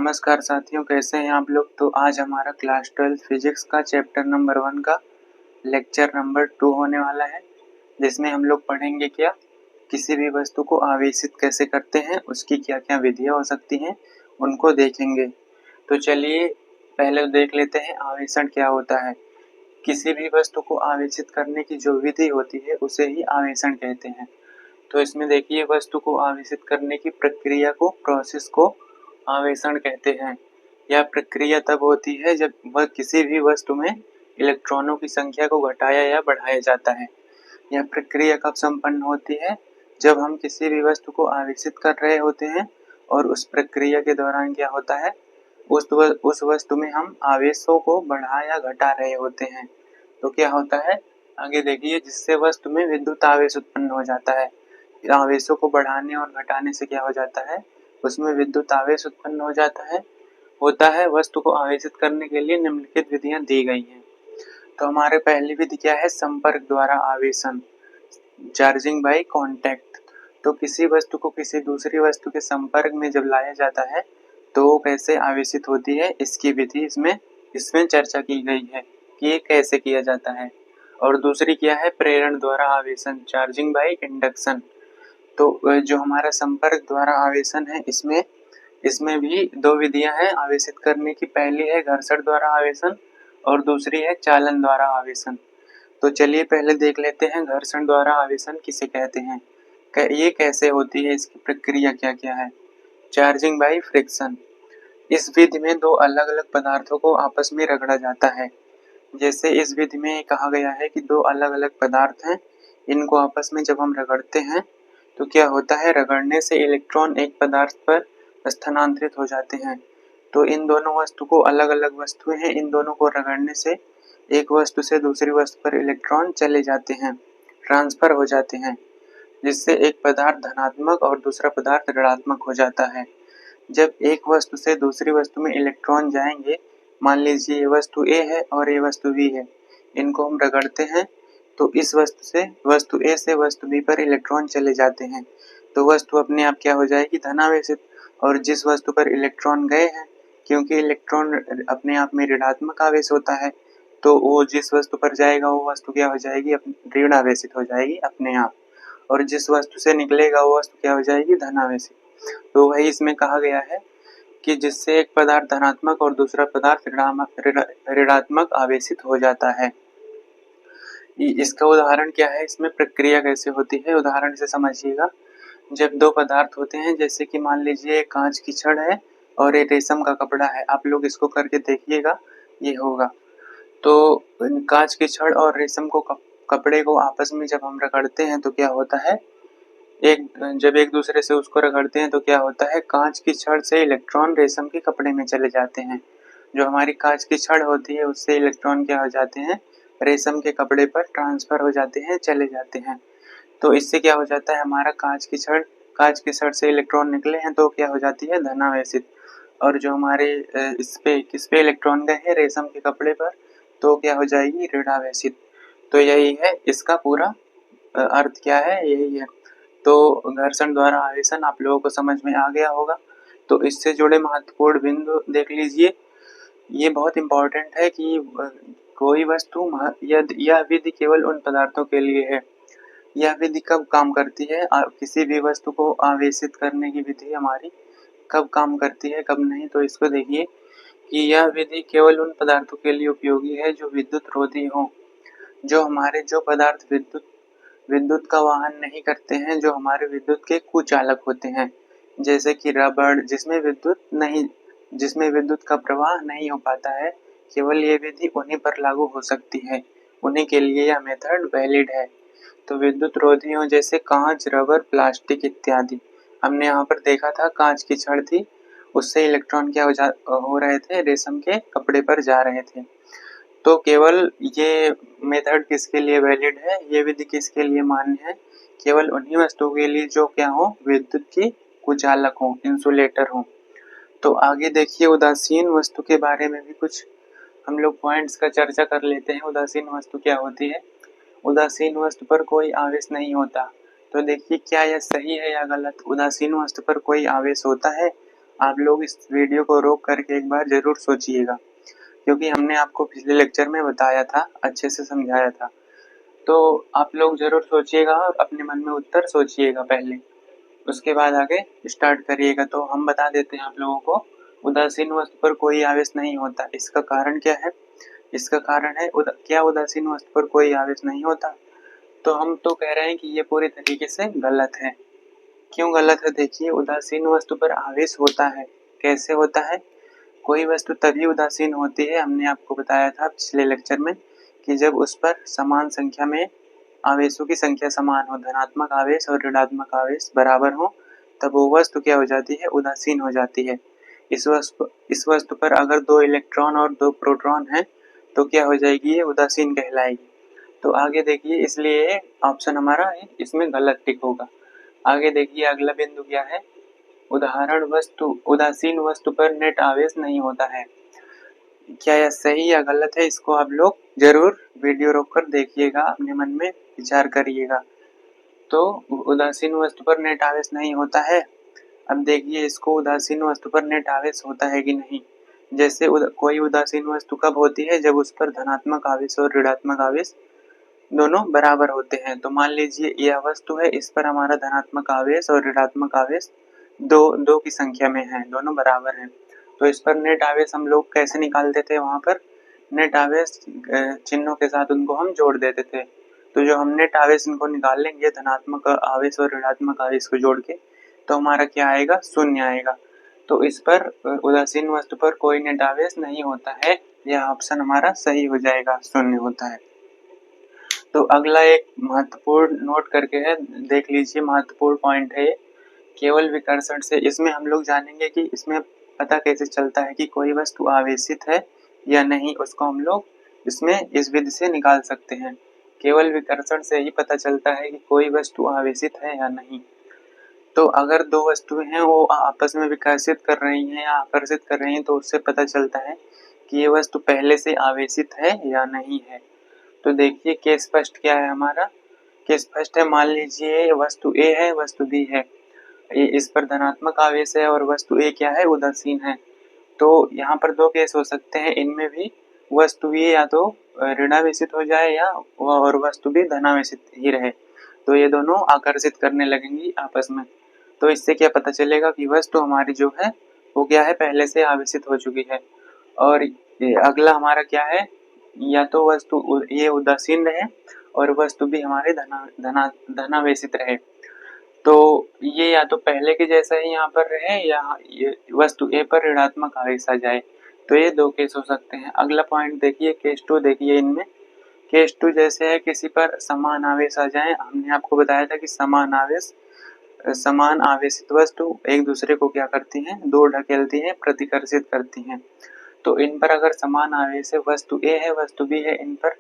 नमस्कार साथियों, कैसे हैं आप लोग। तो आज हमारा क्लास 12 फिजिक्स का चैप्टर नंबर 1 का लेक्चर नंबर 2 होने वाला है, जिसमें हम लोग पढ़ेंगे क्या किसी भी वस्तु को आवेशित कैसे करते हैं, उसकी क्या क्या विधियां हो सकती हैं, उनको देखेंगे। तो चलिए पहले देख लेते हैं आवेशन क्या होता है। किसी भी वस्तु को आवेशित करने की जो विधि होती है उसे ही आवेशन कहते हैं। तो इसमें देखिए, वस्तु को आवेशित करने की प्रक्रिया को, प्रोसेस को आवेशन कहते हैं। यह प्रक्रिया तब होती है जब वह किसी भी वस्तु में इलेक्ट्रॉनों की संख्या को घटाया या बढ़ाया जाता है। यह प्रक्रिया कब संपन्न होती है? जब हम किसी भी वस्तु को आवेशित कर रहे होते हैं और उस प्रक्रिया के दौरान क्या होता है, उस वस्तु में हम आवेशों को बढ़ा या घटा रहे होते हैं। तो क्या होता है, आगे देखिए, जिससे वस्तु में विद्युत आवेश उत्पन्न हो जाता है। आवेशों को बढ़ाने और घटाने से क्या हो जाता है, उसमें विद्युत आवेश उत्पन्न हो जाता है। वस्तु को आवेशित करने के लिए निम्नलिखित विधियां दी गई हैं। तो हमारे पहली विधि क्या है, संपर्क द्वारा आवेशन, चार्जिंग बाय कांटेक्ट। तो किसी वस्तु को किसी दूसरी वस्तु के संपर्क में जब लाया जाता है तो वो कैसे आवेशित होती है, इसकी विधि इसमें चर्चा की गई है कि ये कैसे किया जाता है। और दूसरी क्या है, प्रेरण द्वारा आवेशन, चार्जिंग बाय इंडक्शन। तो जो हमारा संपर्क द्वारा आवेशन है, इसमें भी दो विधियां हैं आवेशित करने की। पहली है घर्षण द्वारा आवेशन और दूसरी है चालन द्वारा आवेशन। तो चलिए पहले देख लेते हैं घर्षण द्वारा आवेशन किसे कहते हैं, ये कैसे होती है, इसकी प्रक्रिया क्या क्या है। Charging by friction. इस विधि में दो अलग अलग पदार्थों को आपस में रगड़ा जाता है। जैसे इस विधि में कहा गया है कि दो अलग अलग पदार्थ हैं, इनको आपस में जब हम रगड़ते हैं तो क्या होता है, रगड़ने से इलेक्ट्रॉन एक पदार्थ पर स्थानांतरित हो जाते हैं। तो इन दोनों वस्तु को, अलग अलग वस्तुएं हैं, इन दोनों को रगड़ने से एक वस्तु से दूसरी वस्तु पर इलेक्ट्रॉन चले जाते हैं, ट्रांसफर हो जाते हैं, जिससे एक पदार्थ धनात्मक और दूसरा पदार्थ ऋणात्मक हो जाता है। जब एक वस्तु से दूसरी वस्तु में इलेक्ट्रॉन जाएंगे, मान लीजिए ये वस्तु ए है और ये वस्तु बी है, इनको हम रगड़ते हैं तो इस वस्तु ए से वस्तु बी पर इलेक्ट्रॉन चले जाते हैं। तो वस्तु अपने आप क्या हो जाएगी, धनावेशित। और जिस वस्तु पर इलेक्ट्रॉन गए हैं, क्योंकि इलेक्ट्रॉन अपने आप में ऋणात्मक आवेश होता है, तो वो जिस वस्तु पर जाएगा वो वस्तु क्या हो जाएगी, ऋण आवेशित हो जाएगी अपने आप। और जिस वस्तु से निकलेगा वो वस्तु क्या हो जाएगी, धनावेशित। तो वही इसमें कहा गया है कि जिससे एक पदार्थ धनात्मक और दूसरा पदार्थ ऋणात्मक आवेशित हो जाता है। इसका उदाहरण क्या है, इसमें प्रक्रिया कैसे होती है, उदाहरण से समझिएगा। जब दो पदार्थ होते हैं, जैसे कि मान लीजिए कांच की छड़ है और ये रेशम का कपड़ा है, आप लोग इसको करके देखिएगा, ये होगा। तो कांच की छड़ और रेशम को कपड़े को आपस में जब हम रगड़ते हैं तो क्या होता है, जब एक दूसरे से उसको रगड़ते हैं तो क्या होता है, कांच की छड़ से इलेक्ट्रॉन रेशम के कपड़े में चले जाते हैं। जो हमारी कांच की छड़ होती है उससे इलेक्ट्रॉन क्या हो जाते हैं, रेशम के कपड़े पर ट्रांसफर हो जाते हैं, चले जाते हैं। तो इससे क्या हो जाता है, हमारा कांच की छड़ से इलेक्ट्रॉन निकले हैं तो क्या हो जाती है, धनावेशित। और जो हमारे किस पे इलेक्ट्रॉन गए हैं, रेशम के कपड़े पर, तो क्या हो जाएगी, ऋणावेशित। तो यही है इसका पूरा अर्थ क्या है, यही है। तो घर्षण द्वारा आवेशन आप लोगों को समझ में आ गया होगा। तो इससे जुड़े महत्वपूर्ण बिंदु देख लीजिए। ये बहुत इम्पोर्टेंट है कि कोई वस्तु, यह विधि केवल उन पदार्थों के लिए है। यह विधि कब काम करती है, किसी भी वस्तु को आवेशित करने की विधि हमारी कब काम करती है, कब नहीं। तो इसको देखिए कि यह विधि केवल उन पदार्थों के लिए उपयोगी है जो विद्युत रोधी हो। जो पदार्थ विद्युत का वाहन नहीं करते हैं, जो हमारे विद्युत के कुचालक होते हैं, जैसे कि रबड़, जिसमें विद्युत का प्रवाह नहीं हो पाता है, केवल ये विधि उन्हीं पर लागू हो सकती है, उन्हीं के लिए यह मेथड वैलिड है। तो विद्युत रोधियों जैसे कांच, रबर, प्लास्टिक इत्यादि। हमने यहाँ पर देखा था कांच की छड़ थी, उससे इलेक्ट्रॉन क्या हो रहे थे, रेशम के कपड़े पर जा रहे थे। तो केवल ये मेथड किसके लिए वैलिड है, ये विधि किसके लिए मान्य है, केवल उन्हीं वस्तुओं के लिए जो क्या हो, विद्युत की कुचालक हो, इंसुलेटर हो। तो आगे देखिए, उदासीन वस्तु के बारे में भी कुछ हम लोग पॉइंट्स का चर्चा कर लेते हैं। उदासीन वस्तु क्या होती है, उदासीन वस्तु पर कोई आवेश नहीं होता। तो देखिए क्या यह सही है या गलत, उदासीन वस्तु पर कोई आवेश होता है, आप लोग इस वीडियो को रोक करके एक बार जरूर सोचिएगा, क्योंकि हमने आपको पिछले लेक्चर में बताया था, अच्छे से समझाया था। तो आप लोग जरूर सोचिएगा और अपने मन में उत्तर सोचिएगा पहले, उसके बाद आगे स्टार्ट करिएगा। तो हम बता देते हैं आप लोगों को, उदासीन वस्तु पर कोई आवेश नहीं होता। इसका कारण क्या है? इसका कारण है क्या उदासीन वस्तु पर कोई आवेश नहीं होता? तो हम तो कह रहे हैं कि ये पूरी तरीके से गलत है। क्यों गलत है? देखिए, उदासीन वस्तु पर आवेश होता है। कैसे होता है? कोई वस्तु तभी उदासीन होती है, हमने आपको बताया था पिछले लेक्चर में, कि जब उस पर समान संख्या में आवेशों की संख्या समान हो, धनात्मक आवेश और ऋणात्मक आवेश बराबर हो, तब वो वस्तु क्या हो जाती है? उदासीन हो जाती है। इस वस्तु पर अगर 2 इलेक्ट्रॉन और 2 प्रोटॉन हैं तो क्या हो जाएगी? ये उदासीन कहलाएगी। तो आगे देखिए, इसलिए ऑप्शन हमारा इसमें गलत टिक होगा। आगे देखिए, अगला बिंदु क्या है? उदाहरण वस्तु, उदासीन वस्तु पर नेट आवेश नहीं होता है। क्या यह सही या गलत है? इसको आप लोग जरूर वीडियो रोककर देखिएगा, अपने मन में विचार करिएगा। तो उदासीन वस्तु पर नेट आवेश नहीं होता है। अब देखिए इसको, उदासीन वस्तु पर नेट आवेश होता है कि नहीं। जैसे कोई उदासीन वस्तु कब होती है? जब उस पर धनात्मक आवेश और ऋणात्मक आवेश दोनों बराबर होते हैं। तो मान लीजिए यह वस्तु है, इस पर हमारा धनात्मक आवेश और ऋणात्मक आवेश दो की संख्या में है, दोनों बराबर हैं। तो इस पर नेट आवेश हम लोग कैसे निकालते थे? वहां पर नेट आवेश चिन्हों के साथ उनको हम जोड़ देते थे। तो जो हम नेट आवेश इनको निकाल लेंगे, धनात्मक आवेश और ऋणात्मक आवेश को जोड़ के, तो हमारा क्या आएगा? शून्य आएगा। तो इस पर उदासीन वस्तु पर कोई नेट आवेश नहीं होता है। यह ऑप्शन हमारा सही हो जाएगा, शून्य होता है। तो अगला एक महत्वपूर्ण नोट करके है, देख लीजिए, महत्वपूर्ण पॉइंट है ये, केवल विकर्षण से। इसमें हम लोग जानेंगे कि इसमें पता कैसे चलता है कि कोई वस्तु आवेशित है या नहीं। उसको हम लोग इसमें इस विधि से निकाल सकते हैं। केवल विकर्षण से ही पता चलता है कि कोई वस्तु आवेशित है या नहीं। तो अगर दो वस्तुएं हैं, वो आपस में विकर्षित कर रही हैं या आकर्षित कर रही हैं, तो उससे पता चलता है कि ये वस्तु पहले से आवेशित है या नहीं है। तो देखिए केस फर्स्ट क्या है हमारा? केस फर्स्ट है, मान लीजिए वस्तु ए है, वस्तु बी है, इस पर धनात्मक आवेश है और वस्तु ए क्या है? उदासीन है। तो यहाँ पर दो केस हो सकते हैं, इनमें भी वस्तु ए या तो ऋणावेशित हो जाए या और वस्तु भी धनावेशित ही रहे, तो ये दोनों आकर्षित करने लगेंगी आपस में। तो इससे क्या पता चलेगा कि वस्तु हमारी जो है वो क्या है? पहले से आवेशित हो चुकी है। और अगला हमारा क्या है? या तो वस्तु ये उदासीन रहे और वस्तु भी हमारे धनावेशित रहे। तो ये या तो पहले के जैसा ही यहाँ पर रहे या ये वस्तु ए पर ऋणात्मक आवेश आ जाए। तो ये दो केस हो सकते हैं। अगला पॉइंट देखिए, केस टू देखिए। इनमें केस टू जैसे है, किसी पर समान आवेश आ जाए। हमने आपको बताया था कि समान आवेशित वस्तु एक दूसरे को क्या करती हैं? दूर ढकेलती हैं, प्रतिकर्षित करती हैं। तो इन पर अगर समान आवेश है, वस्तु ए है, वस्तु बी है, इन पर,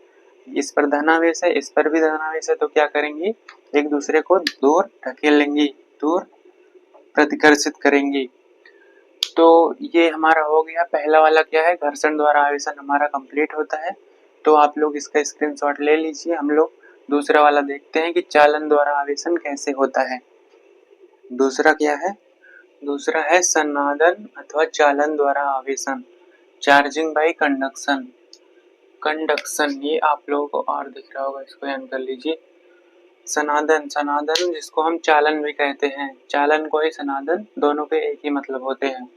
इस पर धनावेश है, इस पर भी धनावेश है, तो क्या करेंगी? एक दूसरे को दूर ढकेल लेंगी, दूर प्रतिकर्षित करेंगी। तो ये हमारा हो गया पहला वाला। क्या है? घर्षण द्वारा आवेशन हमारा कंप्लीट होता है। तो आप लोग इसका स्क्रीनशॉट ले लीजिए। हम लोग दूसरा वाला देखते हैं कि चालन द्वारा आवेशन कैसे होता है। दूसरा क्या है? दूसरा है सन्नादन अथवा चालन द्वारा आवेशन, चार्जिंग बाय कंडक्शन। कंडक्शन, ये आप लोगों को और दिख रहा होगा, इसको ध्यान कर लीजिए। सनादन, सनादन जिसको हम चालन भी कहते हैं, चालन को ही सनादन, दोनों के एक ही मतलब होते हैं।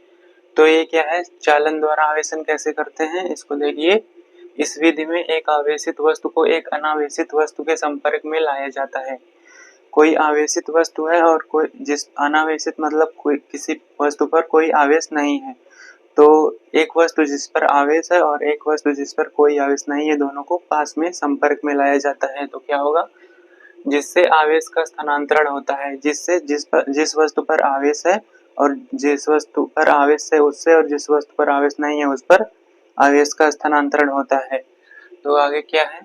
तो ये क्या है? चालन द्वारा आवेशन कैसे करते हैं? इसको देखिए, इस विधि में एक आवेशित वस्तु को एक अनावेशित वस्तु के संपर्क में लाया जाता है। कोई आवेशित वस्तु है और कोई जिस अनावेशित मतलब कोई किसी वस्तु पर कोई आवेश नहीं है। तो एक वस्तु जिस पर आवेश है और एक वस्तु जिस पर कोई आवेश नहीं है, दोनों को पास में संपर्क में लाया जाता है। तो क्या होगा? जिससे आवेश का स्थानांतरण होता है, जिस वस्तु पर आवेश है और जिस वस्तु पर आवेश है उससे, और जिस वस्तु पर आवेश नहीं है उस पर आवेश का स्थानांतरण होता है। तो आगे क्या है?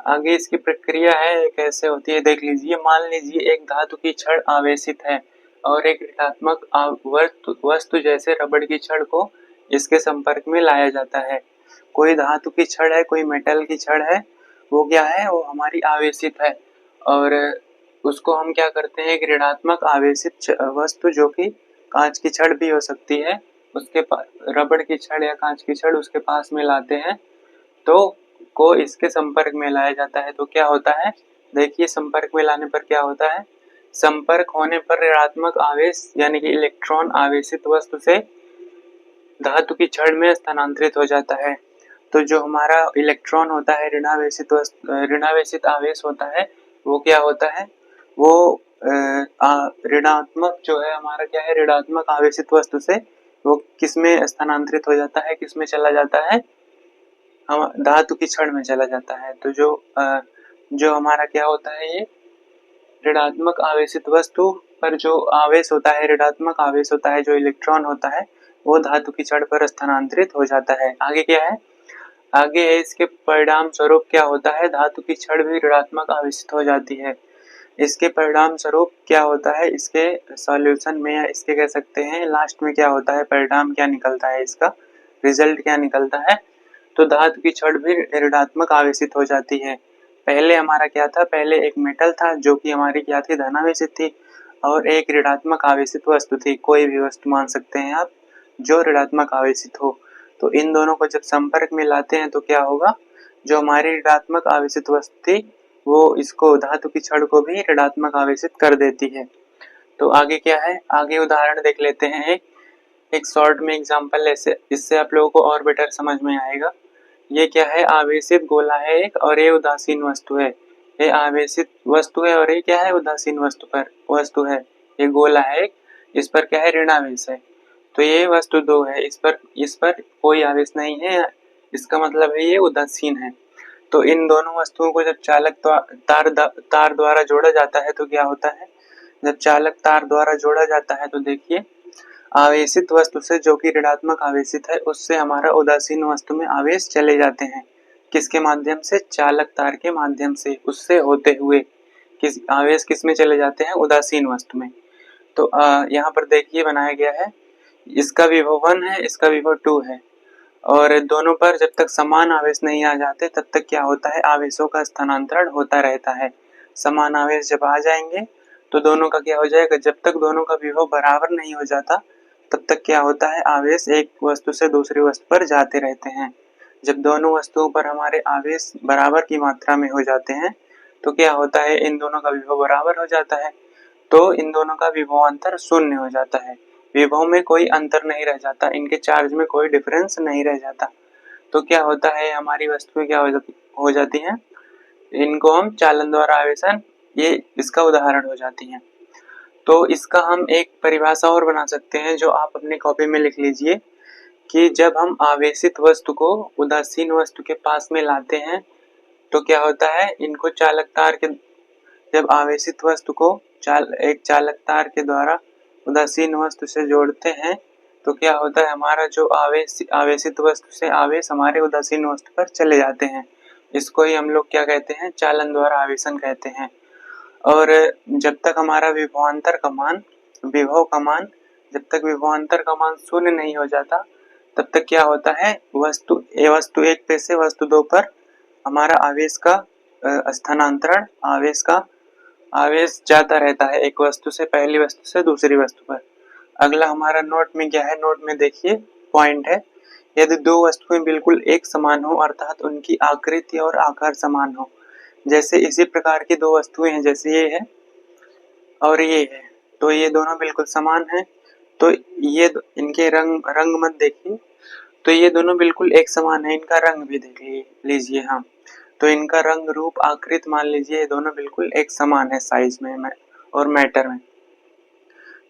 आगे इसकी प्रक्रिया है, कैसे होती है देख लीजिए। मान लीजिए एक धातु की छड़ आवेशित है और एक ऋणात्मक वस्तु जैसे रबड़ की छड़ को इसके संपर्क में लाया जाता है। कोई धातु की छड़ है, कोई मेटल की छड़ है, वो क्या है? वो हमारी आवेशित है और उसको हम क्या करते हैं? एक ऋणात्मक आवेशित वस्तु जो कि कांच की छड़ भी हो सकती है, उसके रबड़ की छड़ या कांच की छड़ उसके पास में लाते हैं तो को इसके संपर्क में लाया जाता है। तो क्या होता है, देखिए संपर्क में लाने पर क्या होता है, संपर्क होने पर ऋणात्मक आवेश यानी कि इलेक्ट्रॉन आवेशित वस्तु से धातु की छड़ में स्थानांतरित हो जाता है। तो जो हमारा इलेक्ट्रॉन होता है ऋणावेशित आवेश होता है, वो क्या होता है, वो ऋणात्मक जो है हमारा क्या है, ऋणात्मक आवेशित वस्तु से वो किसमें स्थानांतरित हो जाता है, किसमें चला जाता है, हम धातु की छड़ में चला जाता है। तो जो हमारा क्या होता है, ये ऋणात्मक आवेशित वस्तु पर जो आवेश होता है, ऋणात्मक आवेश होता है, जो इलेक्ट्रॉन होता है, वो धातु की छड़ पर स्थानांतरित हो जाता है। आगे क्या है, आगे है इसके परिणाम स्वरूप क्या होता है, धातु की छड़ भी ऋणात्मक आवेशित हो जाती है। इसके परिणाम स्वरूप क्या होता है, इसके सॉल्यूशन में या इसके कह सकते हैं लास्ट में क्या होता है, परिणाम क्या निकलता है, इसका रिजल्ट क्या निकलता है, तो धातु की छड़ भी ऋणात्मक आवेशित हो जाती है। पहले हमारा क्या था, पहले एक मेटल था जो कि हमारी क्या थी, धनावेशित थी, और एक ऋणात्मक आवेशित वस्तु थी, कोई भी वस्तु मान सकते हैं आप जो ऋणात्मक आवेशित हो। तो इन दोनों को जब संपर्क में लाते हैं तो क्या होगा, जो हमारी ऋणात्मक आवेशित वस्तु थी वो इसको धातु की छड़ को भी ऋणात्मक आवेशित कर देती है। तो आगे क्या है, आगे उदाहरण देख लेते हैं एक शॉर्ट में एग्जांपल, ऐसे इससे आप लोगों को और बेटर समझ में आएगा। ये क्या है, आवेशित गोला है एक, और ये उदासीन वस्तु है। ये आवेशित वस्तु है और ये क्या है, उदासीन वस्तु है। ये गोला है एक, इस पर क्या है, ऋणावेश है। तो ये वस्तु 2 है, इस पर कोई आवेश नहीं है, इसका मतलब है ये उदासीन है। तो इन दोनों वस्तुओं को जब चालक तार द्वारा जोड़ा जाता है तो क्या होता है, जब चालक तार द्वारा जोड़ा जाता है तो देखिए आवेशित वस्तु से जो कि ऋणात्मक आवेशित है उससे हमारा उदासीन वस्तु में आवेश चले जाते हैं। किसके माध्यम से, चालक तार के माध्यम से, उससे होते हुए आवेश किस में चले जाते हैं, उदासीन वस्तु में। तो यहाँ पर देखिए बनाया गया है, इसका विभव 1 है, इसका विभव 2 है, और दोनों पर जब तक समान आवेश नहीं आ जाते तब तक क्या होता है, आवेशों का स्थानांतरण होता रहता है। समान आवेश जब आ जाएंगे तो दोनों का क्या हो जाएगा, जब तक दोनों का विभव बराबर नहीं हो जाता तब तक क्या होता है, आवेश एक वस्तु से दूसरी वस्तु पर जाते रहते हैं। जब दोनों वस्तुओं पर हमारे आवेश बराबर की मात्रा में हो जाते हैं तो क्या होता है, इन दोनों का विभव बराबर हो जाता है, तो इन दोनों का विभवांतर शून्य हो जाता है। विभव में कोई अंतर नहीं रह जाता, इनके चार्ज में कोई डिफरेंस नहीं रह जाता। तो क्या होता है, हमारी वस्तुएं क्या हो जाती हैं, इनको हम चालन द्वारा आवेशन, ये इसका उदाहरण हो जाती हैं। तो इसका हम एक परिभाषा और बना सकते हैं जो आप अपनी कॉपी में लिख लीजिए कि जब हम आवेशित वस्तु को उदासीन वस्तु के पास में लाते हैं तो क्या होता है, इनको चालक तार के, जब आवेशित वस्तु को एक चालक तार के द्वारा उदासीन वस्तु से जोड़ते हैं तो क्या होता है, हमारा जो आवेशित वस्तु से आवेश हमारे उदासीन वस्तु पर चले जाते हैं। इसको ही हम लोग क्या कहते हैं, चालन द्वारा आवेशन कहते हैं। और जब तक हमारा विभव का मान जब तक विभवांतर का मान शून्य नहीं हो जाता तब तक क्या होता है, वस्तु 1 पे से वस्तु 2 पर हमारा आवेश का स्थानांतरण, आवेश जाता रहता है, एक वस्तु से, पहली वस्तु से दूसरी वस्तु पर। अगला हमारा नोट में क्या है, नोट में देखिए पॉइंट है, यदि 2 वस्तुएं बिल्कुल एक समान हो अर्थात उनकी आकृति और आकार समान हो, जैसे इसी प्रकार की 2 वस्तुएं हैं, जैसे ये है और ये है, तो ये दोनों बिल्कुल समान हैं। तो ये इनके रंग मत देखिए, तो ये दोनों बिल्कुल एक समान है, इनका रंग भी देख लीजिए। हाँ, तो इनका रंग रूप आकृति मान लीजिए ये दोनों बिल्कुल एक समान है साइज में और मैटर में।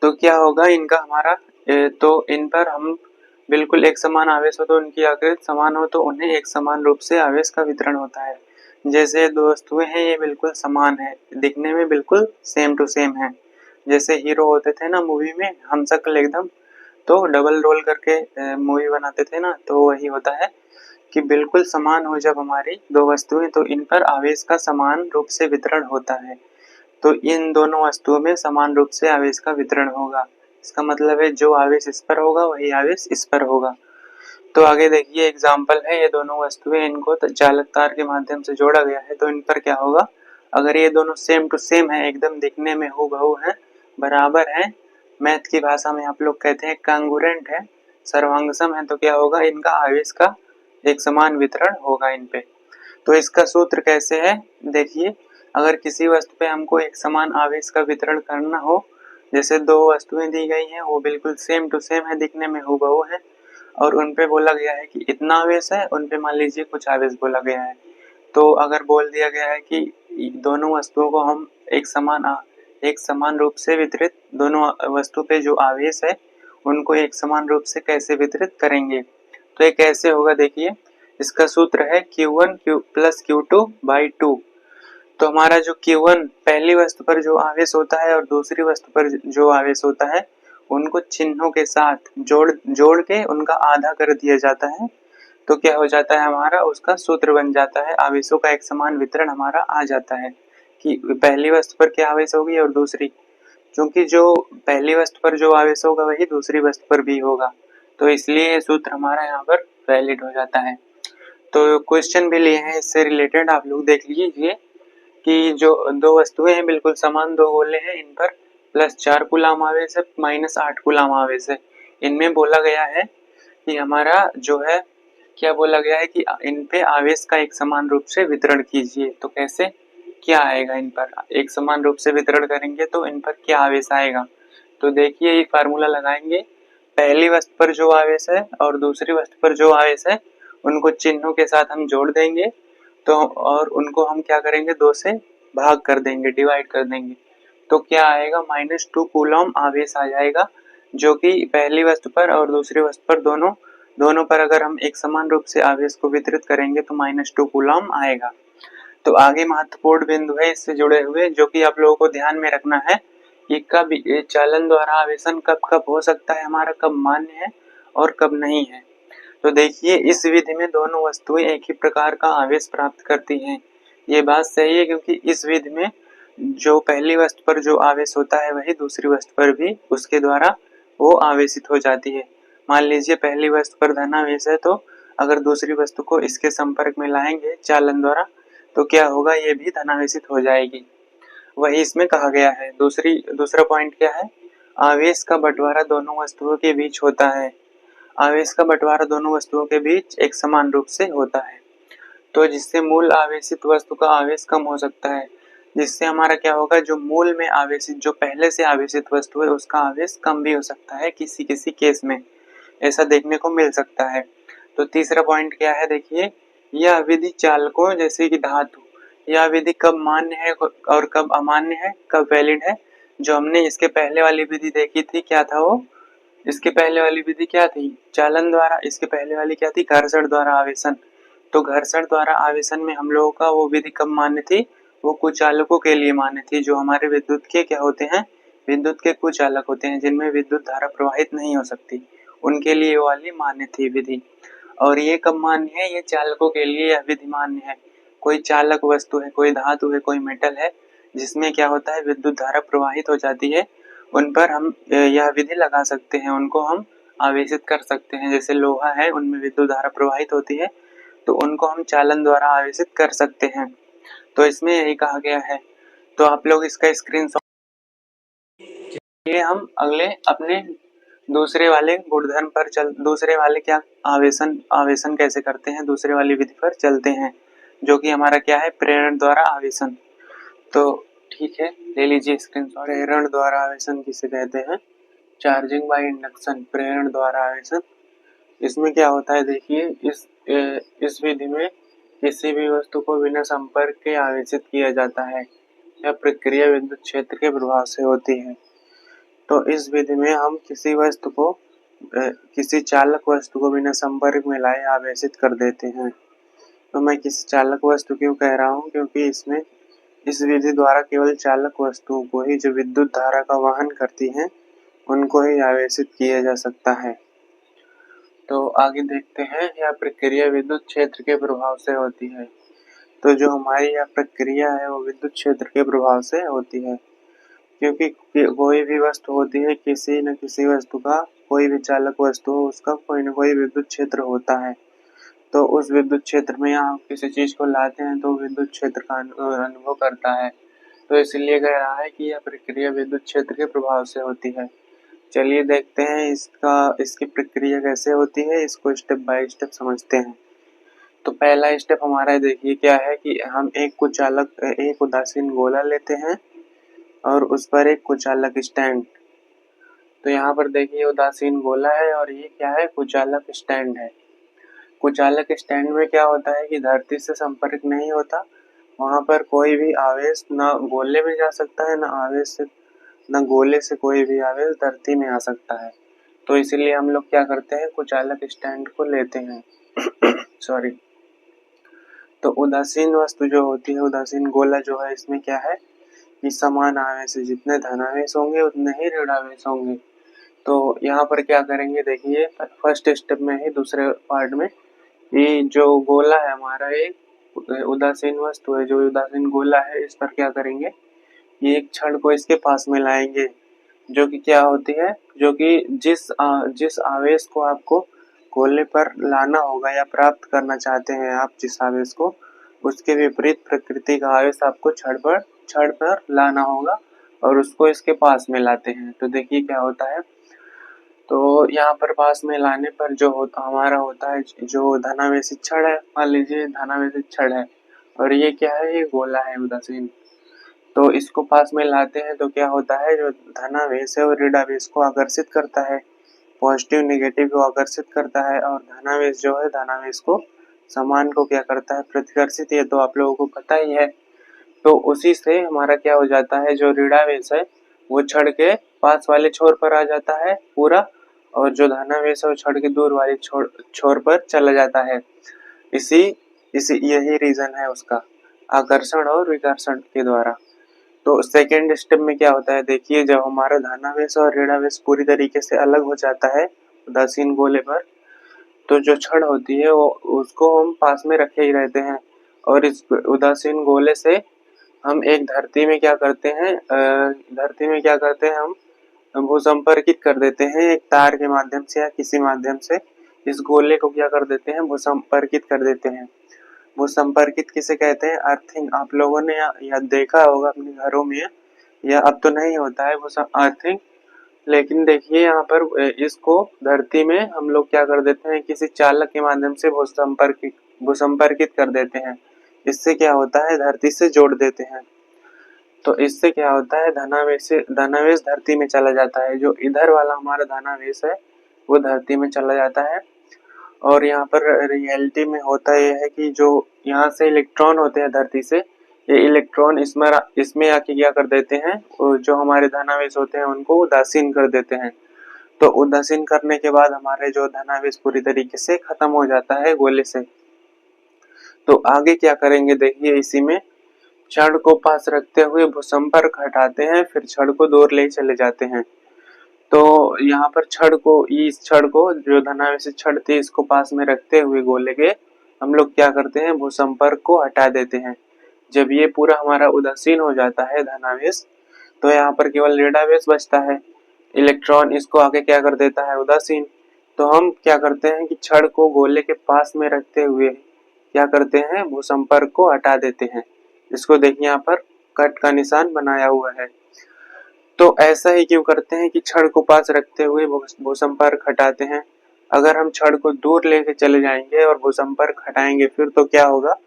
तो क्या होगा, इनका हमारा तो इन पर हम बिल्कुल एक समान आवेश हो तो उनकी आकृति समान हो तो उन्हें एक समान रूप से आवेश का वितरण होता है। जैसे 2 वस्तुएं हैं, ये बिल्कुल समान है, दिखने में बिल्कुल सेम टू सेम है। जैसे हीरो होते थे ना मूवी में, हम शक्ल एकदम, तो डबल रोल करके मूवी बनाते थे ना, तो वही होता है कि बिल्कुल समान हो जब हमारी 2 वस्तुएं तो इन पर आवेश का समान रूप से वितरण होता है। तो इन दोनों वस्तुओं में समान रूप से आवेश का वितरण होगा। इसका मतलब है जो आवेश इस पर होगा वही आवेश इस पर होगा। तो आगे देखिए एग्जाम्पल है, ये दोनों वस्तुएं, इनको चालक तार के माध्यम से जोड़ा गया है तो इन पर क्या होगा, अगर ये दोनों सेम टू सेम है, एकदम दिखने में हूबहू है, बराबर है, मैथ की भाषा में आप लोग कहते हैं कांगुरेंट है, सर्वांगसम है, तो क्या होगा, इनका आवेश का एक समान वितरण होगा इन पे। तो इसका सूत्र कैसे है, देखिए, अगर किसी वस्तु पे हमको एक समान आवेश का वितरण करना हो, जैसे दो वस्तुएं दी गई हैं, वो बिल्कुल सेम टू सेम है, दिखने में हूबहू है, और उन पे बोला गया है कि इतना आवेश है, उन पे मान लीजिए कुछ आवेश बोला गया है। तो अगर बोल दिया गया है कि दोनों वस्तुओं को हम एक समान रूप से वितरित, दोनों वस्तु पे जो आवेश है उनको एक समान रूप से कैसे वितरित करेंगे, तो ये कैसे होगा, देखिए, इसका सूत्र है Q1 प्लस Q2 बाई 2। तो हमारा जो Q1 पहली वस्तु पर जो आवेश होता है और दूसरी वस्तु पर जो आवेश होता है, उनको चिन्हों के साथ जोड़ के उनका आधा कर दिया जाता है, तो क्या हो जाता है, हमारा उसका सूत्र बन जाता है, आवेशों का एक समान वितरण हमारा आ जाता है कि पहली वस्तु पर क्या आवेश होगी और दूसरी, क्योंकि जो पहली वस्तु पर जो आवेश होगा वही दूसरी वस्तु पर भी होगा, तो इसलिए ये सूत्र हमारा यहाँ पर वैलिड हो जाता है। तो क्वेश्चन भी लिए हैं इससे रिलेटेड, आप लोग देख लीजिए कि जो दो वस्तुएं हैं बिल्कुल समान, दो गोले हैं, इन पर +4 कूलाम आवेश है, -8 कूलाम आवेश है। इनमें बोला गया है कि हमारा जो है, क्या बोला गया है कि इन पे आवेश का एक समान रूप से वितरण कीजिए। तो कैसे, क्या आएगा, इन पर एक समान रूप से वितरण करेंगे तो इन पर क्या आवेश आएगा, तो देखिए ये फार्मूला लगाएंगे, पहली वस्तु पर जो आवेश है और दूसरी वस्तु पर जो आवेश है उनको चिन्हों के साथ हम जोड़ देंगे, तो और उनको हम क्या करेंगे, 2 से भाग कर देंगे, डिवाइड कर देंगे, तो क्या आएगा, -2 कूलम आवेश आ जाएगा, जो कि पहली वस्तु पर और दूसरी वस्तु पर दोनों पर अगर हम एक समान रूप से आवेश को वितरित करेंगे तो -2 कूलम आएगा। तो आगे महत्वपूर्ण बिंदु है इससे जुड़े हुए, जो कि आप लोगों को ध्यान में रखना है कि कब चालन द्वारा आवेशन कब कब हो सकता है हमारा, कब मान्य है और कब नहीं है। तो देखिए, इस विधि में दोनों वस्तुएं एक ही प्रकार का आवेश प्राप्त करती हैं, ये बात सही है, क्योंकि इस विधि में जो पहली वस्तु पर जो आवेश होता है वही दूसरी वस्तु पर भी उसके द्वारा वो आवेशित हो जाती है। मान लीजिए पहली वस्तु पर धनावेश है, तो अगर दूसरी वस्तु को इसके संपर्क में लाएंगे चालन द्वारा, तो क्या होगा, ये भी धनावेशित हो जाएगी, वही इसमें कहा गया है। दूसरा पॉइंट क्या है, आवेश का बंटवारा दोनों वस्तुओं के बीच होता है, आवेश का बंटवारा दोनों वस्तुओं के बीच एक समान रूप से होता है, तो जिससे मूल आवेशित वस्तु का आवेश कम हो सकता है, जिससे हमारा क्या होगा, जो मूल में आवेशित, जो पहले से आवेशित वस्तु है उसका आवेश कम भी हो सकता है, किसी किसी केस में ऐसा देखने को मिल सकता है। तो तीसरा पॉइंट क्या है, देखिए, यह विधि चालकों जैसे कि धातु, यह विधि कब मान्य है और कब अमान्य है, कब वैलिड है। जो हमने इसके पहले वाली विधि देखी थी, क्या था वो, इसके पहले वाली विधि क्या थी, चालन द्वारा, इसके पहले वाली क्या थी, घर्षण द्वारा आवेशन। तो घर्षण द्वारा आवेशन में हम लोगों का वो विधि कब मान्य थी, वो कुचालकों के लिए मान्य थी, जो हमारे विद्युत के क्या होते हैं, विद्युत के कुचालक होते हैं, जिनमें विद्युत धारा प्रवाहित नहीं हो सकती, उनके लिए वाली मान्य थी विधि। और ये कब मान्य है, ये चालकों के लिए यह विधि मान्य है। कोई चालक वस्तु है, कोई धातु है, कोई मेटल है, जिसमें क्या होता है, विद्युत धारा प्रवाहित हो जाती है, उन पर हम यह विधि लगा सकते हैं, उनको हम आवेशित कर सकते हैं। जैसे लोहा है, उनमें विद्युत धारा प्रवाहित होती है, तो उनको हम चालन द्वारा आवेशित कर सकते हैं। तो इसमें यही कहा गया है। तो आप लोग इसका स्क्रीनशॉट, ये हम अगले अपने दूसरे वाले गुणधर्म पर दूसरे वाले क्या, आवेशन कैसे करते हैं, दूसरे वाली विधि पर चलते हैं, जो कि हमारा क्या है, प्रेरण द्वारा आवेशन। तो ठीक है, ले लीजिए स्क्रीनशॉट। प्रेरण द्वारा आवेशन किसे कहते हैं, चार्जिंग बाय इंडक्शन, प्रेरण द्वारा आवेशन। इसमें क्या होता है, देखिए, इस विधि में किसी भी वस्तु को बिना संपर्क के आवेशित किया जाता है। यह प्रक्रिया विद्युत क्षेत्र के प्रभाव से होती है। तो इस विधि में हम किसी वस्तु को किसी चालक वस्तु को बिना संपर्क में लाए आवेशित कर देते हैं। तो मैं किसी चालक वस्तु क्यों कह रहा हूँ, क्योंकि इसमें इस विधि द्वारा केवल चालक वस्तुओं को ही, जो विद्युत धारा का वहन करती हैं, उनको ही आवेशित किया जा सकता है। तो आगे देखते हैं, यह प्रक्रिया विद्युत क्षेत्र के प्रभाव से होती है। तो जो हमारी यह प्रक्रिया है वो विद्युत क्षेत्र के प्रभाव से होती है, क्योंकि कोई भी वस्तु होती है, किसी न किसी वस्तु का, कोई भी चालक वस्तु हो, उसका कोई न कोई विद्युत क्षेत्र होता है। तो उस विद्युत क्षेत्र में आप किसी चीज को लाते हैं तो विद्युत क्षेत्र का अनुभव करता है। तो इसलिए कह रहा है कि यह प्रक्रिया विद्युत क्षेत्र के प्रभाव से होती है। चलिए देखते हैं इसकी प्रक्रिया कैसे होती है, इसको स्टेप बाय स्टेप समझते हैं। तो पहला स्टेप हमारा देखिए क्या है कि हम एक उदासीन गोला लेते हैं और उस पर एक कुचालक स्टैंड। तो यहाँ पर देखिए उदासीन गोला है और ये क्या है, कुचालक स्टैंड है। कुचालक स्टैंड में क्या होता है कि धरती से संपर्क नहीं होता, वहाँ पर कोई भी आवेश ना गोले में जा सकता है, ना गोले से कोई भी आवेश धरती में आ सकता है। तो इसीलिए हम लोग क्या करते हैं, कुचालक स्टैंड को लेते हैं। सॉरी। तो उदासीन वस्तु जो होती है, उदासीन गोला जो है, इसमें क्या है कि समान आवेश है, जितने धनावेश होंगे उतने ही ऋणावेश होंगे। तो यहाँ पर क्या करेंगे देखिए, फर्स्ट स्टेप में ही दूसरे पार्ट में, ये जो गोला है हमारा, एक उदासीन वस्तु है, जो उदासीन गोला है, इस पर क्या करेंगे, ये एक छड़ को इसके पास में लाएंगे, जो कि क्या होती है, जो कि जिस आवेश को आपको गोले पर लाना होगा या प्राप्त करना चाहते हैं आप जिस आवेश को, उसके विपरीत प्रकृति का आवेश आपको छड़ पर लाना होगा और उसको इसके पास में लाते हैं। तो देखिए क्या होता है, तो यहाँ पर पास में लाने पर हमारा होता है, जो धनावेशी छड़ है, मान लीजिए धनावेशी छड़ है और ये क्या है, ये गोला है उदासीन। तो इसको पास में लाते हैं तो क्या होता है, जो धनावेश है वो ऋणावेश को आकर्षित करता है, पॉजिटिव नेगेटिव को आकर्षित करता है, और धनावेश जो है धनावेश को समान को क्या करता है, प्रतिकर्षित। ये तो आप लोगों को पता ही है। तो उसी से हमारा क्या हो जाता है, जो ऋणावेश है वो छड़ के पास वाले छोर पर आ जाता है पूरा, और जो धनावेश है वो छड़ के दूर वाले छोर पर चला जाता है। इसी इसी यही रीजन है उसका, आकर्षण और विकर्षण के द्वारा। तो सेकेंड स्टेप में क्या होता है देखिए, जब हमारा धनावेश और ऋणावेश पूरी तरीके से अलग हो जाता है उदासीन गोले पर, तो जो छड़ होती है वो उसको हम पास में रखे ही रहते हैं, और इस उदासीन गोले से हम एक धरती में क्या करते हैं, हम भूसंपर्कित कर देते हैं, एक तार के माध्यम से या किसी माध्यम से इस गोले को क्या कर देते हैं, भूसंपर्कित कर देते हैं। भूसंपर्कित किसे कहते हैं, अर्थिंग। आप लोगों ने या देखा होगा अपने घरों में, या अब तो नहीं होता है वो सब अर्थिंग, लेकिन देखिए यहाँ पर इसको धरती में हम लोग क्या कर देते हैं, किसी चालक के माध्यम से भूसंपर्कित कर देते हैं। इससे क्या होता है, धरती से जोड़ देते हैं। तो इससे क्या होता है, धनावेश धरती में चला जाता है, जो इधर वाला हमारा धनावेश है वो धरती में चला जाता है। और यहाँ पर रियलिटी में होता यह है कि जो यहाँ से इलेक्ट्रॉन होते हैं धरती से, ये इलेक्ट्रॉन इसमें आके क्या कर देते हैं, जो हमारे धनावेश होते हैं उनको उदासीन कर देते हैं। तो उदासीन करने के बाद हमारे जो धनावेश पूरी तरीके से खत्म हो जाता है गोले से। तो आगे क्या करेंगे देखिए, इसी में छड़ को पास रखते हुए भूसंपर्क हटाते हैं, फिर छड़ को दूर ले चले जाते हैं। तो यहाँ पर इस छड़ को जो धनावेशी छड़ थी, इसको पास में रखते हुए गोले के हम लोग क्या करते हैं, भूसंपर्क को हटा देते हैं। जब ये पूरा हमारा उदासीन हो जाता है धनावेश, तो यहाँ पर केवल ऋणावेश बचता है, इलेक्ट्रॉन इसको आगे क्या कर देता है, उदासीन। तो हम क्या करते हैं कि छड़ को गोले के पास में रखते हुए क्या करते हैं, भूसंपर्क को हटा देते हैं। इसको देखिए यहाँ पर कट का निशान बनाया हुआ है। तो ऐसा ही क्यों करते हैं कि छड़ को पास रखते हुए भूसंपर्क हटाते हैं। अगर हम छड़ को दूर लेके चले जाएंगे और भूसंपर्क हटाएंगे, फिर तो क्या होगा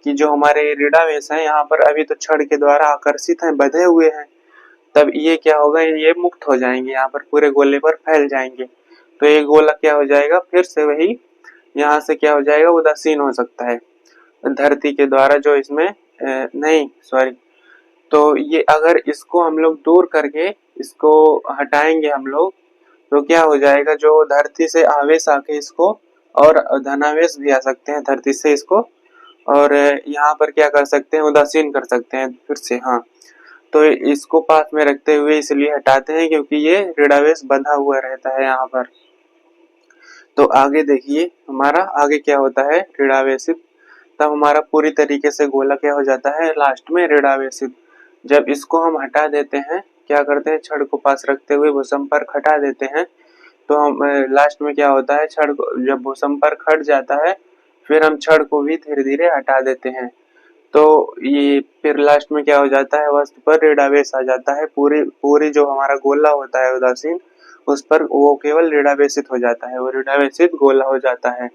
कि जो हमारे ऋणावेश है यहाँ पर अभी तो छड़ के द्वारा आकर्षित हैं, बंधे हुए हैं, तब ये क्या होगा, ये मुक्त हो जाएंगे, यहाँ पर पूरे गोले पर फैल जाएंगे। तो ये गोला क्या हो जाएगा, फिर से वही यहाँ से क्या हो जाएगा, उदासीन हो सकता है धरती के द्वारा, जो इसमें नहीं सॉरी। तो ये अगर इसको हम लोग दूर करके इसको हटाएंगे हम लोग, तो क्या हो जाएगा, जो धरती से आवेश आके इसको, और धनावेश भी आ सकते हैं धरती से इसको, और यहाँ पर क्या कर सकते हैं, उदासीन कर सकते हैं फिर से। हाँ, तो इसको पास में रखते हुए इसलिए हटाते हैं क्योंकि ये ऋणावेश बंधा हुआ रहता है यहाँ पर। तो आगे देखिए हमारा आगे क्या होता है, ऋणावेशित। तब हमारा पूरी तरीके से गोला क्या हो जाता है, लास्ट में ऋणावेशित। जब इसको हम हटा देते हैं, क्या करते हैं, छड़ को पास रखते हुए भूसंपर्क हटा देते हैं, तो हम लास्ट में क्या होता है, छड़ को जब भूसंपर्क हट जाता है, फिर हम छड़ को भी धीरे धीरे हटा देते हैं। तो ये फिर लास्ट में क्या हो जाता है, वस्तु पर ऋणावेश आ जाता है। पूरी जो हमारा गोला होता है उदासीन, उस पर वो केवल ऋणावेशित हो जाता है, वो ऋणावेशित गोला हो जाता है।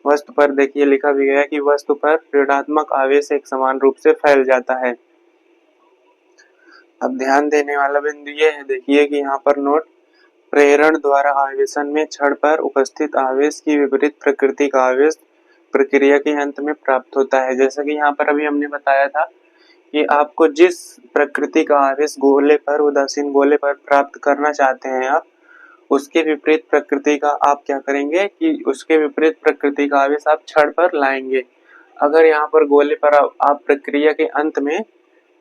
वस्तु पर देखिए लिखा भी गया है कि वस्तु पर ऋणात्मक आवेश एक समान रूप से फैल जाता है। अब ध्यान देने वाला बिंदु ये है, देखिए कि यहाँ पर नोट, प्रेरण द्वारा आवेशन में छड़ पर उपस्थित आवेश की विपरीत प्रकृति का आवेश प्रक्रिया के अंत में प्राप्त होता है। जैसा कि यहाँ पर अभी हमने बताया था कि आपको जिस प्रकृति का आवेश गोले पर, उदासीन गोले पर प्राप्त करना चाहते हैं आप, उसके विपरीत प्रकृति का आप क्या करेंगे कि उसके विपरीत प्रकृति का आवेश आप छड़ पर लाएंगे। अगर यहाँ पर गोले पर आप प्रक्रिया के अंत में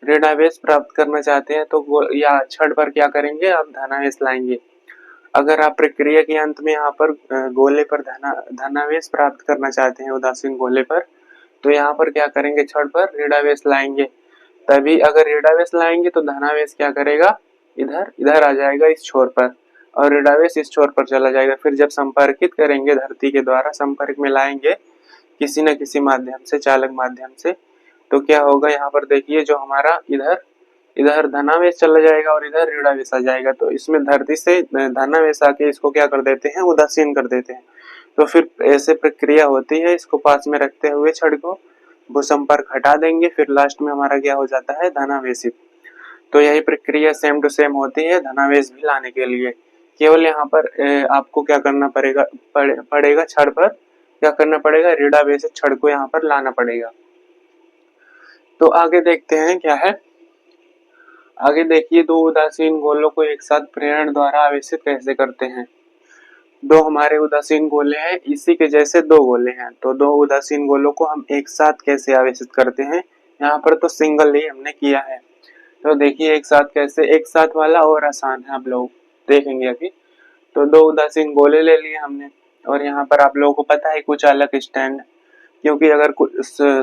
ऋणावेश प्राप्त करना चाहते हैं तो या छड़ पर क्या करेंगे, आप धनावेश लाएंगे। अगर आप प्रक्रिया के अंत में यहाँ पर गोले पर धनावेश प्राप्त करना चाहते हैं उदासीन गोले पर, तो यहाँ पर क्या करेंगे, छड़ पर ऋणावेश लाएंगे। तभी अगर ऋणावेश लाएंगे तो धनावेश क्या करेगा, इधर इधर आ जाएगा इस छोर पर, और ऋणावेश इस छोर पर चला जाएगा। फिर जब संपर्कित करेंगे, धरती के द्वारा संपर्क में लाएंगे किसी न किसी माध्यम से, चालक माध्यम से, तो क्या होगा, यहाँ पर देखिए जो हमारा इधर इधर धनावेश चला जाएगा और इधर ऋणावेश आ जाएगा। तो इसमें धरती से धनावेश आके इसको क्या कर देते हैं, उदासीन कर देते हैं। तो फिर ऐसे प्रक्रिया होती है, इसको पास में रखते हुए छड़ को वो संपर्क हटा देंगे, फिर लास्ट में हमारा क्या हो जाता है, धनावेशित। तो यही प्रक्रिया सेम टू सेम होती है धनावेश भी लाने के लिए। केवल यहाँ पर आपको क्या करना पड़ेगा छड़ पर क्या करना पड़ेगा, ऋणावेशित छड़ को यहाँ पर लाना पड़ेगा। तो आगे देखते हैं क्या है। आगे देखिए, दो उदासीन गोलों को एक साथ प्रेरण द्वारा आवेशित कैसे करते हैं। दो हमारे उदासीन गोले हैं, इसी के जैसे दो गोले हैं, तो दो उदासीन गोलों को हम एक साथ कैसे आवेशित करते हैं। यहाँ पर तो सिंगल ही हमने किया है, तो देखिए एक साथ कैसे, एक साथ वाला और आसान है, आप लोग देखेंगे अभी। तो दो उदासीन गोले ले लिए हमने, और यहाँ पर आप लोगों को पता है कुचालक स्टैंड, क्योंकि अगर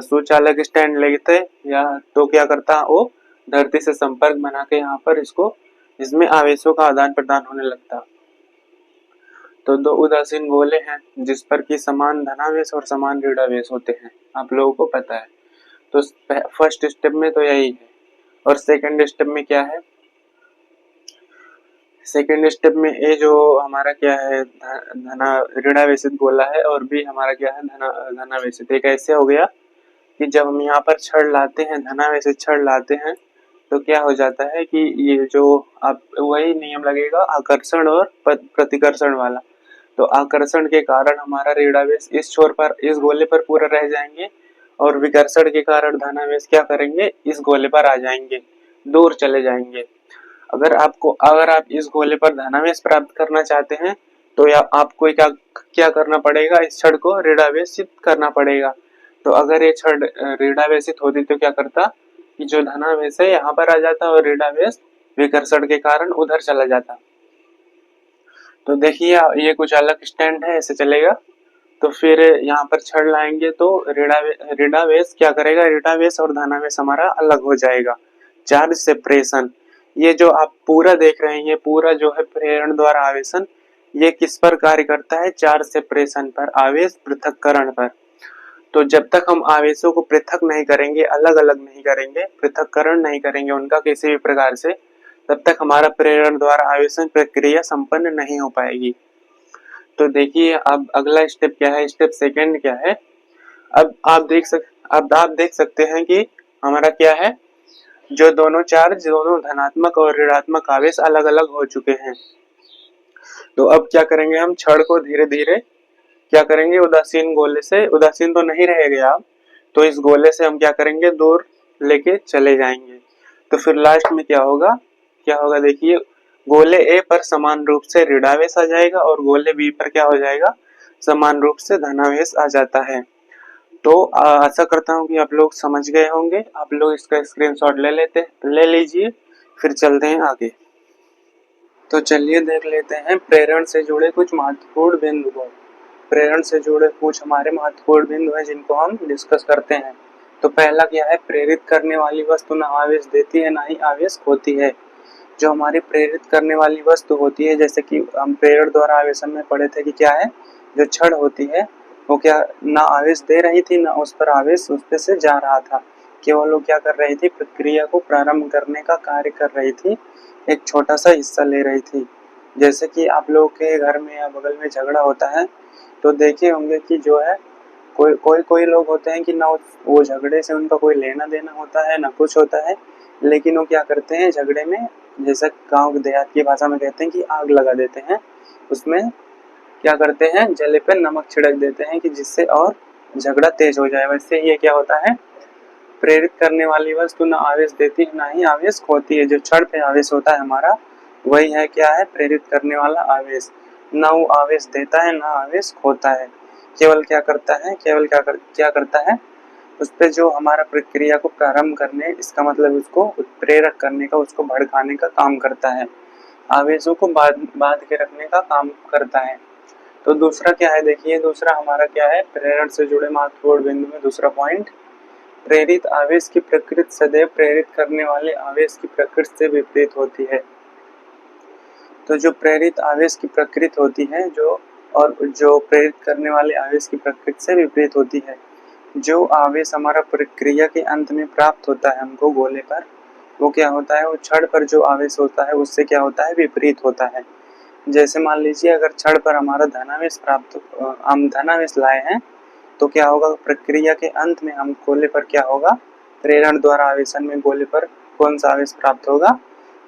सुचालक स्टैंड लेते या तो क्या करता, वो धरती से संपर्क बना के यहाँ पर इसको, इसमें आवेशों का आदान प्रदान होने लगता। तो दो उदासीन गोले हैं जिस पर कि समान धनावेश और समान ऋणावेश होते हैं, आप लोगों को पता है। तो फर्स्ट स्टेप में तो यही है, और सेकंड स्टेप में क्या है, सेकंड स्टेप में ये जो हमारा क्या है, ऋणावेशित गोला है, और भी हमारा क्या है, धनावेशित। एक ऐसे हो गया कि जब हम यहाँ पर छड़ लाते हैं, धनावेशित छड़ लाते हैं, तो क्या हो जाता है कि ये जो आप वही नियम लगेगा आकर्षण और प्रतिकर्षण वाला। तो आकर्षण के कारण हमारा ऋणावेश इस छोर पर, इस गोले पर पूरा रह जाएंगे, और विकर्षण के कारण धनावेश क्या करेंगे, इस गोले पर आ जाएंगे, दूर चले जाएंगे। अगर आप इस गोले पर धनावेश प्राप्त करना चाहते हैं तो या आपको क्या क्या करना पड़ेगा, इस छड़ को ऋणावेशित करना पड़ेगा। तो अगर ये छड़ ऋणावेशित होती तो क्या करता कि जो धनावेश है यहाँ पर आ जाता और ऋणावेश विकर्षण के कारण उधर चला जाता। तो देखिए ये कुछ अलग स्टैंड है, ऐसे चलेगा। तो फिर यहाँ पर छड़ लाएंगे तो ऋणावेश क्या करेगा, ऋणावेश और धनावेश हमारा अलग हो जाएगा। चार्ज सेपरेशन, ये जो आप पूरा देख रहे हैं, ये पूरा जो है प्रेरण द्वारा आवेशन, ये किस पर कार्य करता है, चार्ज सेपरेशन पर, आवेश पृथक्करण पर। तो जब तक हम आवेशों को पृथक नहीं करेंगे, अलग अलग नहीं करेंगे, पृथक्करण नहीं करेंगे उनका किसी भी प्रकार से, तब तक हमारा प्रेरण द्वारा आवेशन प्रक्रिया संपन्न नहीं हो पाएगी। तो देखिए अब अगला स्टेप क्या है, स्टेप सेकंड क्या है। अब आप देख सकते हैं कि हमारा क्या है, जो दोनों चार्ज, दोनों धनात्मक और ऋणात्मक आवेश अलग अलग हो चुके हैं। तो अब क्या करेंगे, हम छड़ को धीरे धीरे क्या करेंगे, उदासीन गोले से, उदासीन तो नहीं रहेंगे आप, तो इस गोले से हम क्या करेंगे, दूर लेके चले जाएंगे। तो फिर लास्ट में क्या होगा देखिए, गोले ए पर समान रूप से ऋणावेश आ जाएगा और गोले बी पर क्या हो जाएगा, समान रूप से धनावेश आ जाता है। तो आशा करता हूँ कि आप लोग समझ गए होंगे। आप लोग इसका स्क्रीनशॉट ले लीजिए, फिर चलते हैं आगे। तो चलिए देख लेते हैं प्रेरण से जुड़े कुछ महत्वपूर्ण बिंदु को। प्रेरण से जुड़े कुछ हमारे महत्वपूर्ण बिंदु हैं जिनको हम डिस्कस करते हैं। तो पहला क्या है, प्रेरित करने वाली वस्तु न आवेश देती है, ना ही आवेश खोती है। जो हमारी प्रेरित करने वाली वस्तु होती है, जैसे कि हम प्रेरण द्वारा आवेशन में पढ़े थे कि क्या है, जो छड़ होती है वो क्या ना आवेश दे रही थी, ना उस पर आवेश उस पे से जा रहा था, केवल वो क्या कर रही थी, प्रक्रिया को प्रारंभ करने का कार्य कर रही थी, एक छोटा सा हिस्सा ले रही थी। जैसे कि आप लोगों के घर में या बगल में झगड़ा होता है तो देखे होंगे कि जो है कोई लोग होते हैं कि ना वो झगड़े से उनका कोई लेना देना होता है ना कुछ होता है, लेकिन वो क्या करते हैं झगड़े में, जैसा गांव देहात की भाषा में कहते हैं कि आग लगा देते हैं, उसमें क्या करते हैं जले पे नमक छिड़क देते हैं कि जिससे और झगड़ा तेज हो जाए। वैसे ये क्या होता है, प्रेरित करने वाली वस्तु न आवेश देती है ना ही आवेश खोती है। जो क्षण पे आवेश होता है हमारा वही है क्या है, प्रेरित करने वाला आवेश। ना वो आवेश देता है ना आवेश खोता है, केवल क्या करता है, क्या करता है, उस पे जो हमारा प्रक्रिया को प्रारंभ करने, इसका मतलब उसको प्रेरक करने का, उसको भड़काने का काम करता है, आवेशों को बांध के रखने का काम करता है। तो दूसरा क्या है, देखिए दूसरा हमारा क्या है, प्रेरण से जुड़े महत्वपूर्ण बिंदु में दूसरा पॉइंट, प्रेरित आवेश की प्रकृति सदैव प्रेरित करने वाले आवेश की प्रकृति से विपरीत होती है। तो जो प्रेरित आवेश की प्रकृति होती है जो प्रेरित करने वाले आवेश की प्रकृति से विपरीत होती है, जो आवेश हमारा प्रक्रिया के अंत में प्राप्त होता है हमको गोले पर, वो क्या होता है, वो छड़ पर जो आवेश होता है उससे क्या होता है, विपरीत होता है। जैसे मान लीजिए अगर छड़ पर हमारा धनावेश हम धनावेश लाए हैं तो क्या होगा, प्रक्रिया के अंत में हम गोले पर क्या होगा, प्रेरण द्वारा आवेशन में गोले पर कौन सा आवेश प्राप्त होगा,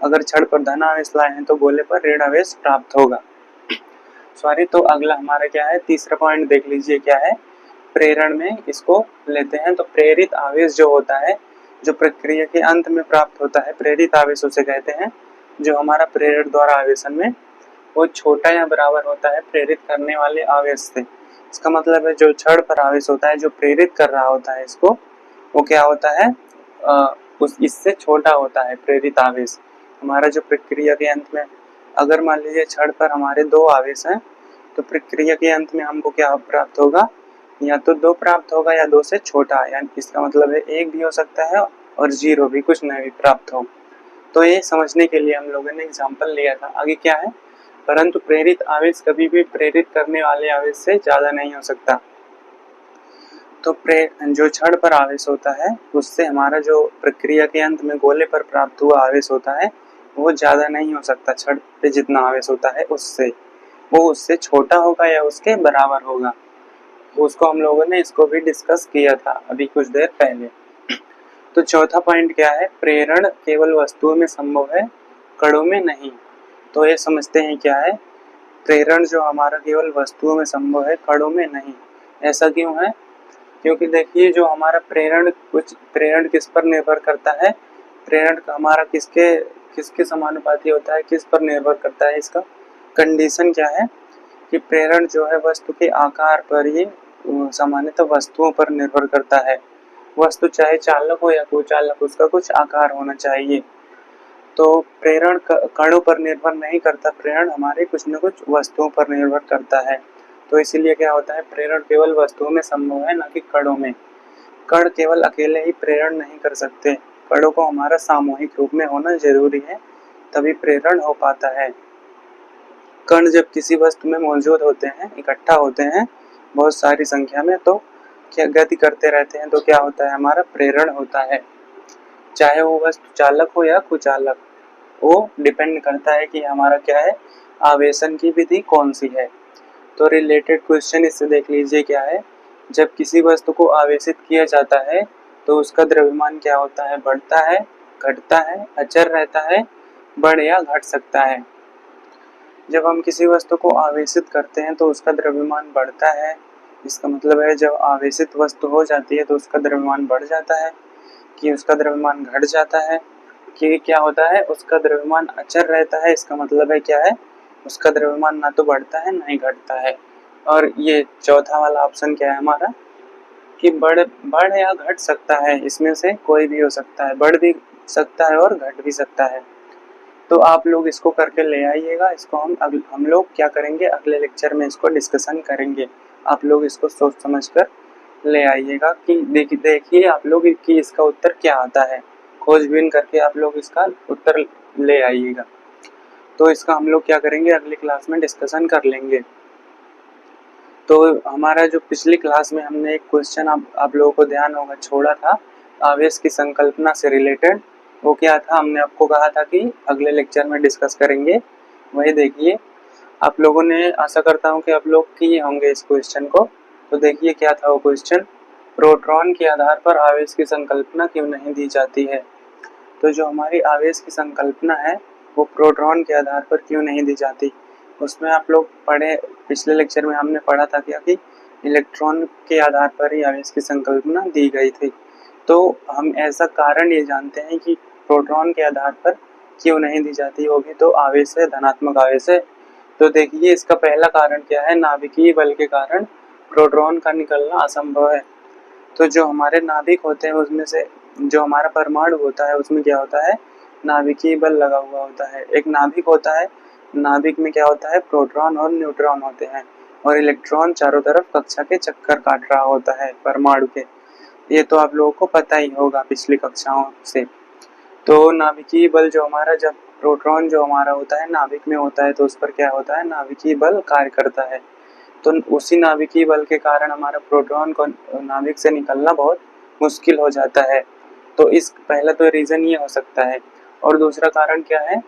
अगर छड़ पर धन आवेश लाए हैं तो गोले पर ऋण आवेश प्राप्त होगा। सॉरी, तो अगला हमारा क्या है, तीसरा पॉइंट देख लीजिए क्या है, प्रेरण में इसको लेते हैं। तो प्रेरित आवेश जो होता है, जो प्रक्रिया के अंत में प्राप्त होता है, प्रेरित आवेश उसे कहते हैं जो हमारा प्रेरण द्वारा आवेशन में वो छोटा या बराबर होता है प्रेरित करने वाले आवेश से। इसका मतलब है जो छड़ पर आवेश होता है जो प्रेरित कर रहा होता है इसको, वो क्या होता है, उस इससे छोटा होता है प्रेरित आवेश। हमारा जो प्रक्रिया के अंत में, अगर मान लीजिए छड़ पर हमारे दो आवेश हैं तो प्रक्रिया के अंत में हमको क्या प्राप्त होगा, या तो दो प्राप्त होगा या दो से छोटा, यानी इसका मतलब है एक भी हो सकता है और जीरो भी, कुछ नहीं भी प्राप्त हो। तो ये समझने के लिए हम लोगों ने एग्जाम्पल लिया था। आगे क्या है, परंतु प्रेरित आवेश कभी भी प्रेरित करने वाले आवेश से ज्यादा नहीं हो सकता। तो जो छड़ पर आवेश होता है उससे हमारा जो प्रक्रिया के अंत में गोले पर प्राप्त हुआ आवेश होता है वो ज्यादा नहीं हो सकता, छड़ पे जितना आवेश होता है उससे, वो उससे छोटा होगा या उसके बराबर होगा। उसको हम लोगों ने इसको भी डिस्कस किया था अभी कुछ देर पहले। तो चौथा पॉइंट क्या है, प्रेरण केवल वस्तुओं में संभव है, कणों में नहीं। तो ये समझते हैं क्या है, प्रेरण जो हमारा केवल वस्तुओं में संभव है, कणों में नहीं। ऐसा क्यों है, क्योंकि देखिए जो हमारा प्रेरण किस पर निर्भर करता है, प्रेरण हमारा किसके समानुपाती होता है, किस पर निर्भर करता है, इसका कंडीशन क्या है कि प्रेरण जो है वस्तु के आकार पर ही सामान्यतः वस्तुओं पर निर्भर करता है। वस्तु चाहे चालक हो या कुचालक, उसका कुछ आकार होना चाहिए। तो प्रेरण कणों पर निर्भर नहीं करता, प्रेरण हमारे कुछ न कुछ वस्तुओं पर निर्भर करता है। तो इसीलिए क्या होता है, प्रेरण केवल वस्तुओं में संभव है, न कि कणों में। कण केवल अकेले ही प्रेरण नहीं कर सकते, कणों को हमारा सामूहिक रूप में होना जरूरी है, तभी प्रेरण हो पाता है। कण जब किसी वस्तु में मौजूद होते हैं, इकट्ठा होते हैं बहुत सारी संख्या में, तो क्या गति करते रहते हैं, तो क्या होता है, हमारा प्रेरण होता है। चाहे वो वस्तु चालक हो या कुचालक, वो डिपेंड करता है कि हमारा क्या है, आवेशन की विधि कौन सी है। तो रिलेटेड क्वेश्चन इससे देख लीजिए क्या है, जब किसी वस्तु को आवेशित किया जाता है तो उसका द्रव्यमान क्या होता है, बढ़ता है, घटता है, अचर रहता है, बढ़ या घट सकता है। जब हम किसी वस्तु को आवेशित करते हैं तो उसका द्रव्यमान बढ़ता है, इसका मतलब है जब आवेशित वस्तु हो जाती है तो उसका द्रव्यमान बढ़ जाता है, कि उसका द्रव्यमान घट जाता है, कि क्या होता है, उसका द्रव्यमान अचर रहता है। इसका मतलब है क्या है, उसका द्रव्यमान ना तो बढ़ता है ना ही घटता है। और ये चौथा वाला ऑप्शन क्या है हमारा, कि बढ़ या घट सकता है, इसमें से कोई भी हो सकता है, बढ़ भी सकता है और घट भी सकता है। तो आप लोग इसको करके ले आइएगा, इसको हम लोग क्या करेंगे, अगले लेक्चर में इसको डिस्कशन करेंगे। आप लोग इसको सोच समझ कर ले आइएगा कि देखिए आप लोग कि इसका उत्तर क्या आता है, खोजबीन करके आप लोग इसका उत्तर ले आइएगा। तो इसका हम लोग क्या करेंगे, अगली क्लास में डिस्कशन कर लेंगे। तो हमारा जो पिछली क्लास में हमने एक क्वेश्चन आप लोगों को ध्यान होगा छोड़ा था आवेश की संकल्पना से रिलेटेड, वो क्या था, हमने आपको कहा था कि अगले लेक्चर में डिस्कस करेंगे वही देखिए, आप लोगों ने, आशा करता हूँ कि आप लोग किए होंगे इस क्वेश्चन को। तो देखिए क्या था वो क्वेश्चन, प्रोटॉन के आधार पर आवेश की संकल्पना क्यों नहीं दी जाती है। तो जो हमारी आवेश की संकल्पना है वो प्रोटॉन के आधार पर क्यों नहीं दी जाती। उसमें आप लोग पढ़े, पिछले लेक्चर में हमने पढ़ा था क्या कि इलेक्ट्रॉन के आधार पर ही आवेश की संकल्पना दी गई थी। तो हम ऐसा कारण ये जानते हैं कि प्रोटॉन के आधार पर क्यों नहीं दी जाती, वो भी तो आवेश है, धनात्मक आवेश है। तो देखिए इसका पहला कारण क्या है, नाभिकीय बल के कारण प्रोटॉन का निकलना असंभव है। तो जो हमारे नाभिक होते हैं उसमें से जो हमारा परमाणु होता है उसमें क्या होता है, नाभिकीय बल लगा हुआ होता है। एक नाभिक होता है, नाभिक में क्या होता है, प्रोटॉन और न्यूट्रॉन होते हैं और इलेक्ट्रॉन चारों तरफ कक्षा के चक्कर काट रहा होता है परमाणु के। ये तो आप लोगों को पता ही होगा पिछली कक्षाओं से। तो नाभिकीय बल जो हमारा, जब प्रोटॉन जो हमारा होता है नाभिक में होता है तो उस पर क्या होता है, नाभिकीय बल कार्य करता है। तो उसी नाभिकीय बल के कारण हमारा प्रोटॉन को नाभिक से निकलना बहुत मुश्किल हो जाता है। तो इस पहला तो रीज़न ये हो सकता है। और दूसरा कारण क्या है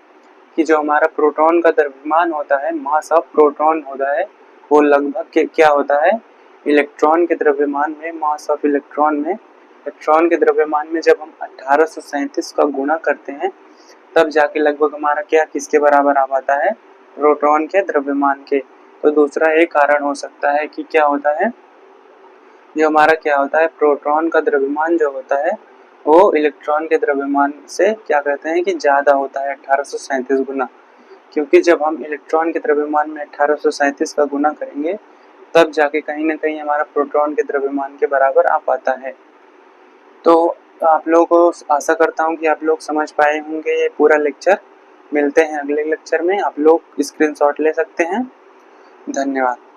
कि जो हमारा प्रोटॉन का द्रव्यमान होता है, मास ऑफ प्रोटॉन होता है, वो लगभग क्या होता है, इलेक्ट्रॉन के द्रव्यमान में, मास ऑफ इलेक्ट्रॉन में, इलेक्ट्रॉन के द्रव्यमान में जब हम 1837 का गुणा करते हैं तब जाके लगभग हमारा क्या किसके बराबर आ पाता है, प्रोटॉन के द्रव्यमान के। तो दूसरा एक कारण हो सकता है कि क्या होता है, जो हमारा क्या होता है, प्रोटॉन का द्रव्यमान जो होता है वो इलेक्ट्रॉन के द्रव्यमान से क्या कहते हैं कि ज़्यादा होता है, 1837 गुना। क्योंकि जब हम इलेक्ट्रॉन के द्रव्यमान में 1837 का गुना करेंगे तब जाके कहीं ना कहीं हमारा प्रोटॉन के द्रव्यमान के बराबर आ पाता है। तो आप लोगों को, आशा करता हूँ कि आप लोग समझ पाए होंगे ये पूरा लेक्चर। मिलते हैं अगले लेक्चर में, आप लोग स्क्रीनशॉट ले सकते हैं। धन्यवाद।